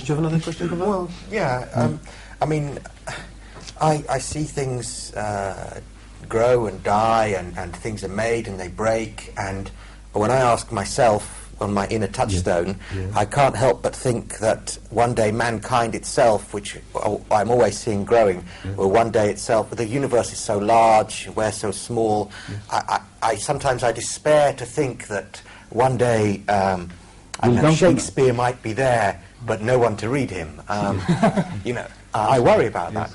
Did you have another question? Well, yeah. I mean, I see things grow and die, and things are made and they break. And when I ask myself on my inner touchstone, I can't help but think that one day mankind itself, which I'm always seeing growing, or one day itself, the universe is so large, we're so small. I sometimes I despair to think that one day Shakespeare might be there, but no one to read him. You know, I worry about that.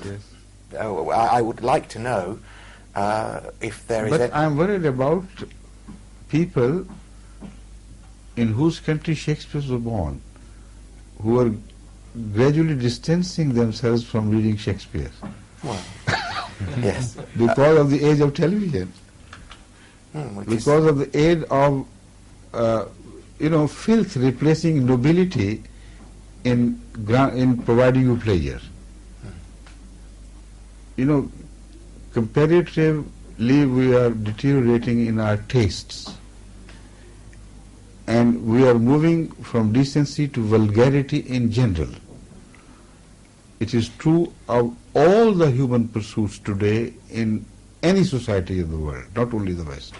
I would like to know if there is. But I'm worried about people in whose country Shakespeare was born, who are gradually distancing themselves from reading Shakespeare. Well, yes. Because of the age of television. Because of the age of, filth replacing nobility in providing you pleasure. Comparatively we are deteriorating in our tastes. And we are moving from decency to vulgarity in general. It is true of all the human pursuits today in any society in the world, not only the West.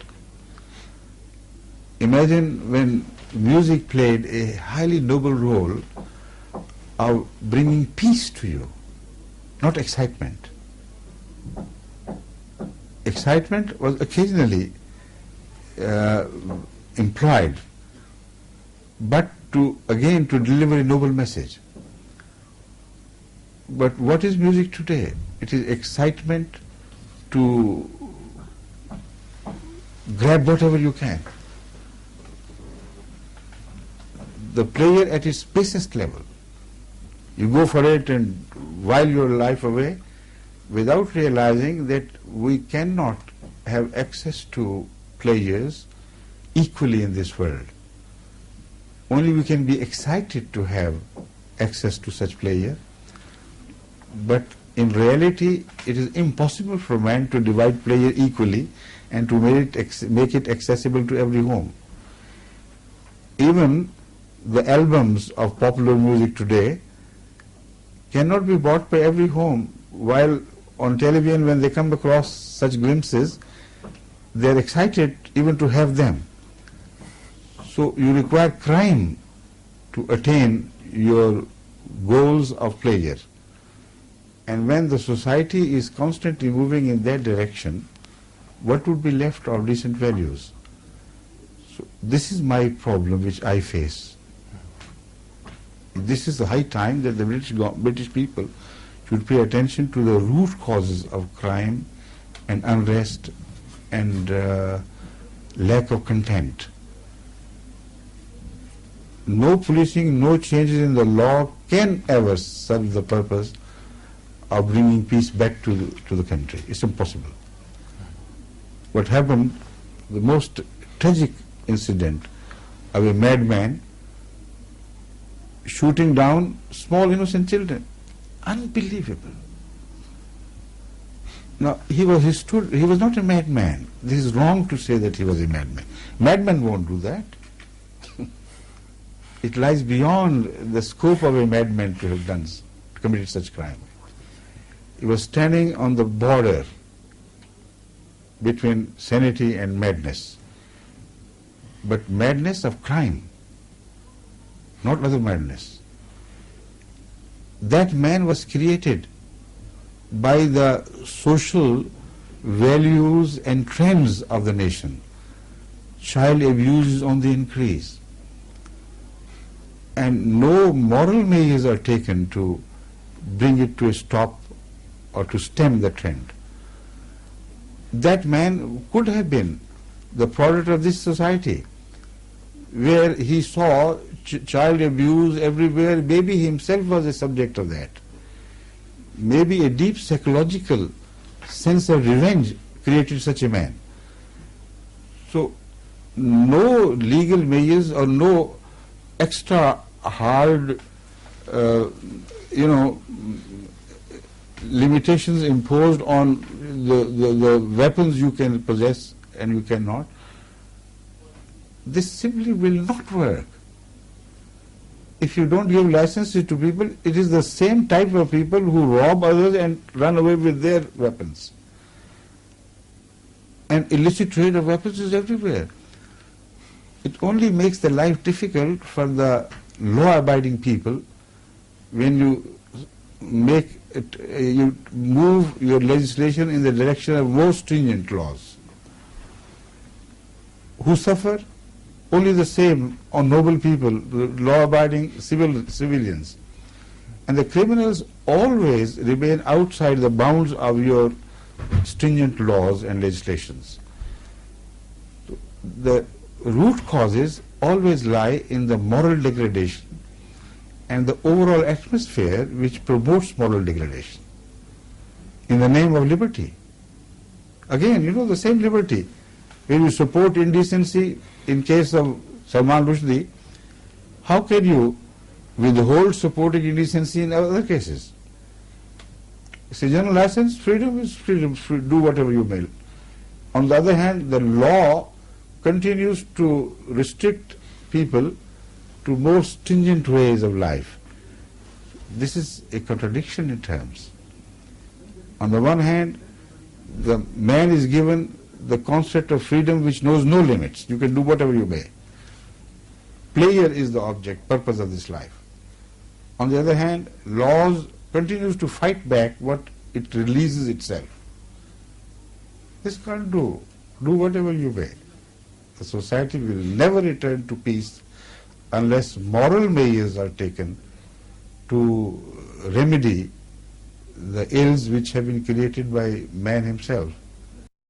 Imagine when music played a highly noble role of bringing peace to you, not excitement. Excitement was occasionally employed, but to deliver a noble message. But what is music today? It is excitement to grab whatever you can. The player at its basest level. You go for it and while your life away, without realizing that we cannot have access to pleasures equally in this world. Only we can be excited to have access to such pleasure, but in reality it is impossible for man to divide pleasure equally and to make it accessible to every home. Even the albums of popular music today cannot be bought by every home, while on television when they come across such glimpses, they are excited even to have them. So you require crime to attain your goals of pleasure. And when the society is constantly moving in that direction, what would be left of decent values? So this is my problem which I face. This is the high time that the British people should pay attention to the root causes of crime and unrest and lack of content. No policing, no changes in the law can ever serve the purpose of bringing peace back to the country. It's impossible. What happened, the most tragic incident of a madman shooting down small innocent children. Unbelievable. Now, he was not a madman. This is wrong to say that he was a madman. Madman won't do that. It lies beyond the scope of a madman to have committed such crime. He was standing on the border between sanity and madness. But madness of crime, not other madness. That man was created by the social values and trends of the nation. Child abuse is on the increase. And no moral measures are taken to bring it to a stop or to stem the trend. That man could have been the product of this society, where he saw child abuse everywhere. Maybe he himself was a subject of that. Maybe a deep psychological sense of revenge created such a man. So no legal measures or no extra hard limitations imposed on the weapons you can possess and you cannot. This simply will not work. if you don't give licenses to people, it is the same type of people who rob others and run away with their weapons. And illicit trade of weapons is everywhere. It only makes the life difficult for the law-abiding people when you make it, you move your legislation in the direction of more stringent laws. Who suffer? Only the same or noble people, law-abiding civilians. And the criminals always remain outside the bounds of your stringent laws and legislations. The root causes always lie in the moral degradation and the overall atmosphere which promotes moral degradation in the name of liberty. Again, the same liberty. When you support indecency in case of Salman Rushdie, how can you withhold supporting indecency in other cases? It's a general license, freedom is freedom, do whatever you may. On the other hand, the law continues to restrict people to more stringent ways of life. This is a contradiction in terms. On the one hand, the man is given the concept of freedom which knows no limits. You can do whatever you may. Pleasure is the object, purpose of this life. On the other hand, laws continues to fight back what it releases itself. This can't do. Do whatever you may. The society will never return to peace unless moral measures are taken to remedy the ills which have been created by man himself.